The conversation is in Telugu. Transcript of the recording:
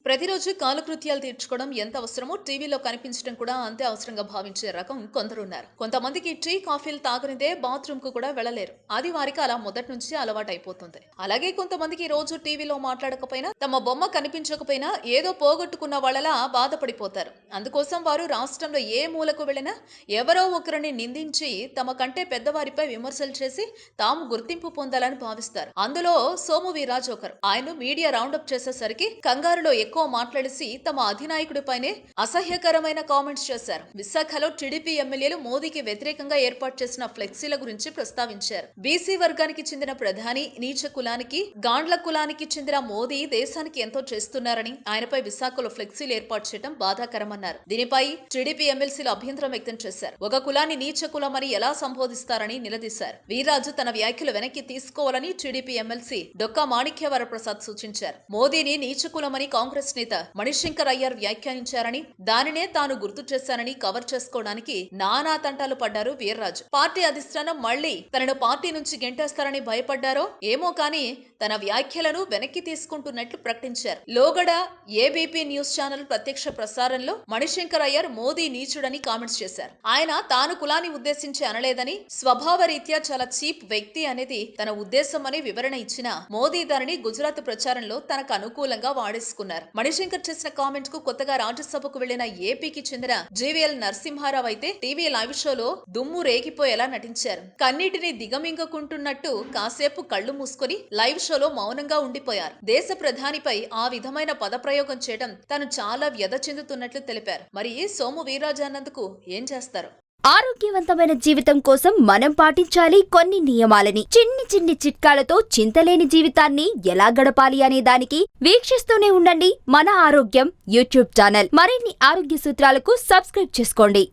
ప్రతిరోజు కాలకృత్యాలు తీర్చుకోవడం ఎంత అవసరమో టీవీలో కనిపించడం కూడా అంతే అవసరంగా భావించే రకం కొందరున్నారు. కొంతమందికి టీ కాఫీలు తాగనిదే బాత్రూమ్ కు కూడా వెళ్లలేరు. అది వారికి అలా మొదటి నుంచి అలవాటైపోతుంది. అలాగే కొంతమందికి రోజు టీవీలో మాట్లాడకపోయినా, తమ బొమ్మ కనిపించకపోయినా ఏదో పోగొట్టుకున్న వాళ్ళలా బాధపడిపోతారు. అందుకోసం వారు రాష్ట్రంలో ఏ మూలకు వెళ్లినా ఎవరో ఒకరిని నిందించి తమ కంటే పెద్దవారిపై విమర్శలు చేసి తాము గుర్తింపు పొందాలని భావిస్తారు. అందులో సోము వీర్రాజు ఒకరు. ఆయన మీడియా రౌండప్ చేసేసరికి కంగారులో ఎక్కువ మాట్లాడేసి తమ అధినాయకుడిపైనే అసహ్యకరమైన కామెంట్స్ చేశారు. విశాఖలో టీడీపీ ఎమ్మెల్యేలు మోదీకి వ్యతిరేకంగా ఏర్పాటు చేసిన ఫ్లెక్సీల గురించి ప్రస్తావించారు. బీసీ వర్గానికి చెందిన ప్రధాని, నీచ కులానికి, గాండ్ల కులానికి చెందిన మోదీ దేశానికి ఎంతో చేస్తున్నారని, ఆయనపై విశాఖలో ఫ్లెక్సీలు ఏర్పాటు చేయడం బాధాకరమన్నారు. దీనిపై టీడీపీ ఎమ్మెల్సీలు అభ్యంతరం వ్యక్తం చేశారు. ఒక కులాన్ని నీచ కులమని ఎలా సంబోధిస్తారని నిలదీశారు. వీర్రాజు తన వ్యాఖ్యలు వెనక్కి తీసుకోవాలని టీడీపీ ఎమ్మెల్సీ డొక్కా మాణిక్యవర ప్రసాద్ సూచించారు. మోదీని నీచ కులమని కాంగ్రెస్ నేత మణిశంకర్ అయ్యర్ వ్యాఖ్యానించారని, దానినే తాను గుర్తు చేశానని కవర్ చేసుకోవడానికి నానా తంటాలు పడ్డారు వీర్రాజు. పార్టీ అధిష్టానం మళ్లీ తనను పార్టీ నుంచి గెంటేస్తారని భయపడ్డారో ఏమో కానీ తన వ్యాఖ్యలను వెనక్కి తీసుకుంటున్నట్లు ప్రకటించారు. లోగడ ఏబీపీ న్యూస్ ఛానల్ ప్రత్యక్ష ప్రసారంలో మణిశంకర్ అయ్యర్ మోదీ నీచుడని కామెంట్స్ చేశారు. ఆయన తాను కులాన్ని ఉద్దేశించి అనలేదని, స్వభావ రీత్యా చాలా చీప్ వ్యక్తి అనేది తన ఉద్దేశమని వివరణ ఇచ్చిన మోదీ దానిని గుజరాత్ ప్రచారంలో తనకు అనుకూలంగా వాడేసుకున్నారు. మణిశంకర్ చేసిన కామెంట్ కు కొత్తగా రాజ్యసభకు వెళ్లిన ఏపీకి చెందిన జీవీఎల్ నరసింహారావు అయితే టీవీ లైవ్ షోలో దుమ్ము రేగిపోయేలా నటించారు. కన్నీటిని దిగమింగుకుంటున్నట్టు కాసేపు కళ్లు మూసుకొని లైవ్ షోలో మౌనంగా ఉండిపోయారు. దేశ ప్రధానిపై ఆ విధమైన పదప్రయోగం చేయడం తాను చాలా వ్యధ చెందుతున్నట్లు తెలిపారు. మరి సోము వీర్రాజు అన్నందుకు ఏం చేస్తారు? ఆరోగ్యవంతమైన జీవితం కోసం మనం పాటించాలి కొన్ని నియమాలని. చిన్ని చిన్ని చిట్కాలతో చింతలేని జీవితాన్ని ఎలా గడపాలి అనే దానికి వీక్షిస్తూనే ఉండండి మన ఆరోగ్యం యూట్యూబ్ ఛానల్. మరిన్ని ఆరోగ్య సూత్రాలకు సబ్స్క్రైబ్ చేసుకోండి.